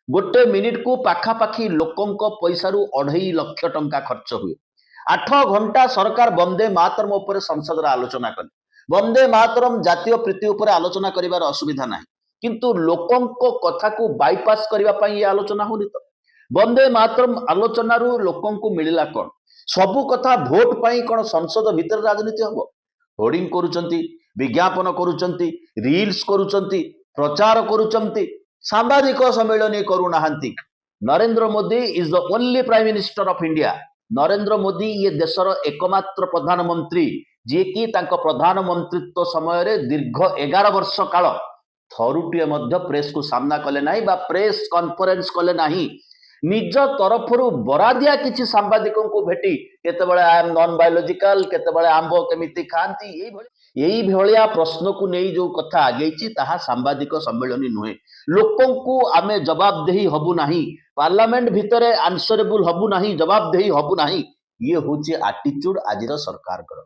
गोटे मिनिट को पाखापाखी लोकों पैसा 2.5 लाख टंका खर्च हुए। 8 घंटा सरकार वंदे मातरम उपर संसद आलोचना कले। वंदे मातरम जातीय प्रीति उपर आलोचना करिवार असुविधा नाही, किंतु लोकों कथा को बाईपास करने ये आलोचना होनी। तो वंदे मातरम आलोचना लोकों को मिलला कौन? सबु कथा भोट पाई कौन संसद भीतर राजनीति हम? होर्डिंग करुचंती, विज्ञापन करुचंती, रील्स करुचंती, प्रचार करुचंती, सांबादिक सम्मेलन करूनाहांती। Narendra Modi is the only prime minister of India. Narendra Modi ये देशर एकमात्र प्रधानमंत्री जी कि प्रधानमंत्रित्व समय दीर्घ 11 वर्ष काल थरुटे प्रेस को सामना कले नहीं बा प्रेस कॉन्फ्रेंस कले नहीं। निज तरफरु बरादिया किछि सांबादिकों को भेटी केतेबेले आई एम नॉन बायोलॉजिकल, केतेबेले आंब केमिति खांती, यही भलिया प्रश्न को नहीं जो कथा आगेची ताहा सांबादिक सम्मेलन नुहे। लोकों को आमे जवाबदेही हबु नाही, पार्लियामेंट भितरे आंसरेबल हबु नाही, जवाबदेही हबु नाही। ये होची एटीट्यूड आजिर सरकार कर।